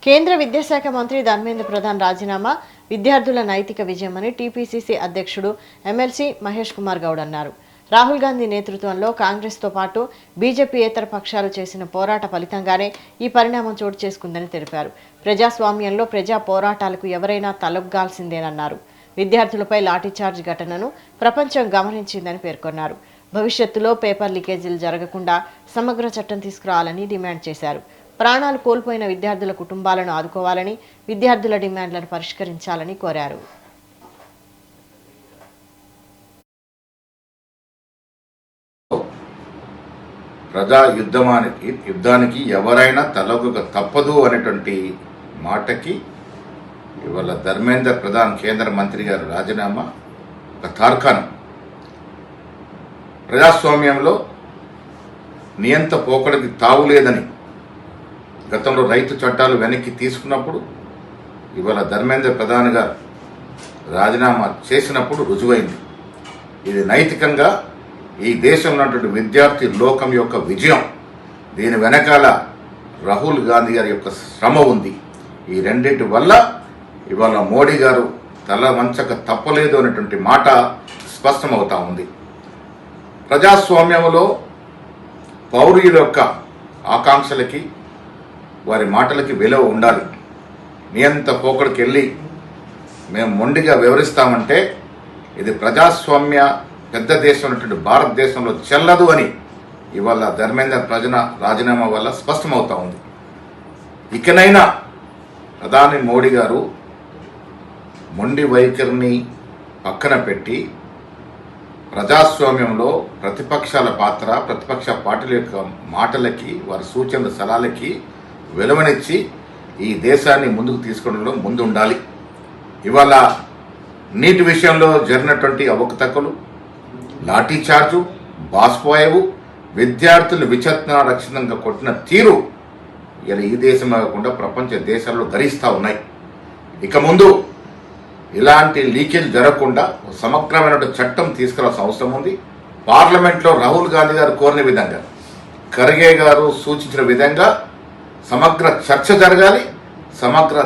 కేంద్ర విద్యాశాఖ మంత్రి ధర్మేంద్ర ప్రధాన్ రాజీనామా విద్యార్థుల నైతిక విజయమని టీపీసీసీ అధ్యక్షుడు ఎమ్మెల్సీ మహేష్ కుమార్ గౌడ్ అన్నారు. రాహుల్ గాంధీ నేతృత్వంలో కాంగ్రెస్తో పాటు బీజేపీయేతర పక్షాలు చేసిన పోరాట ఫలితంగానే ఈ పరిణామం చోటు చేసుకుందని తెలిపారు. ప్రజాస్వామ్యంలో ప్రజా పోరాటాలకు ఎవరైనా తలొగ్గాల్సిందేనన్నారు. విద్యార్థులపై లాఠీచార్జ్ ఘటనను ప్రపంచం గమనించిందని పేర్కొన్నారు. భవిష్యత్తులో పేపర్ లీకేజీలు జరగకుండా సమగ్ర చట్టం తీసుకురావాలని డిమాండ్ చేశారు. ప్రాణాలు కోల్పోయిన విద్యార్థుల కుటుంబాలను ఆదుకోవాలని, విద్యార్థుల డిమాండ్లను పరిష్కరించాలని కోరారు. ప్రజా యుద్ధానికి ఎవరైనా తలొగ్గ తప్పదు అనేటువంటి మాటకి ఇవాళ ధర్మేంద్ర ప్రధాన్ కేంద్ర మంత్రి గారు రాజీనామా ఒక తార్కాణం. ప్రజాస్వామ్యంలో నియంత పోకడికి తావులేదని గతంలో రైతు చట్టాలు వెనక్కి తీసుకున్నప్పుడు ఇవాళ ధర్మేంద్ర ప్రధాన్ గారు రాజీనామా చేసినప్పుడు రుజువైంది. ఇది నైతికంగా ఈ దేశంలో ఉన్నటువంటి విద్యార్థి లోకం యొక్క విజయం. దీని వెనకాల రాహుల్ గాంధీ గారి యొక్క శ్రమ ఉంది. ఈ రెండింటి వల్ల ఇవాళ మోడీ గారు తల వంచక తప్పలేదు అనేటువంటి మాట స్పష్టమవుతా ఉంది. ప్రజాస్వామ్యంలో పౌరుల యొక్క ఆకాంక్షలకి, వారి మాటలకి విలువ ఉండాలి. నియంత పోకడికి వెళ్ళి మేము మొండిగా వివరిస్తామంటే ఇది ప్రజాస్వామ్య పెద్ద దేశం ఉన్నటువంటి భారతదేశంలో చెల్లదు అని ఇవాళ ధర్మేంద్ర రాజీనామా వల్ల స్పష్టమవుతా ఉంది. ఇకనైనా ప్రధాని మోడీ గారు మొండి వైఖరిని పక్కన పెట్టి ప్రజాస్వామ్యంలో ప్రతిపక్షాల పాత్ర, ప్రతిపక్ష పార్టీల యొక్క మాటలకి, వారి సూచనల సలహాలకి విలువనిచ్చి ఈ దేశాన్ని ముందుకు తీసుకోవడంలో ముందు ఉండాలి. ఇవాళ నీటి విషయంలో జరిగినటువంటి అవకతవకలు, లాఠీ చార్జు, బాష్పాయవు, విద్యార్థులు విచక్షణారహితంగా కొట్టిన తీరు ఇలా ఈ దేశం కాకుండా ప్రపంచ దేశాల్లో గరిస్తూ ఉన్నాయి. ఇక ముందు ఇలాంటి లీకేజ్ జరగకుండా సమగ్రమైన చట్టం తీసుకురావాల్సిన అవసరం ఉంది. పార్లమెంట్లో రాహుల్ గాంధీ గారు కోరిన విధంగా, ఖర్గే గారు సూచించిన విధంగా సమగ్ర చర్చ జరగాలి. సమగ్ర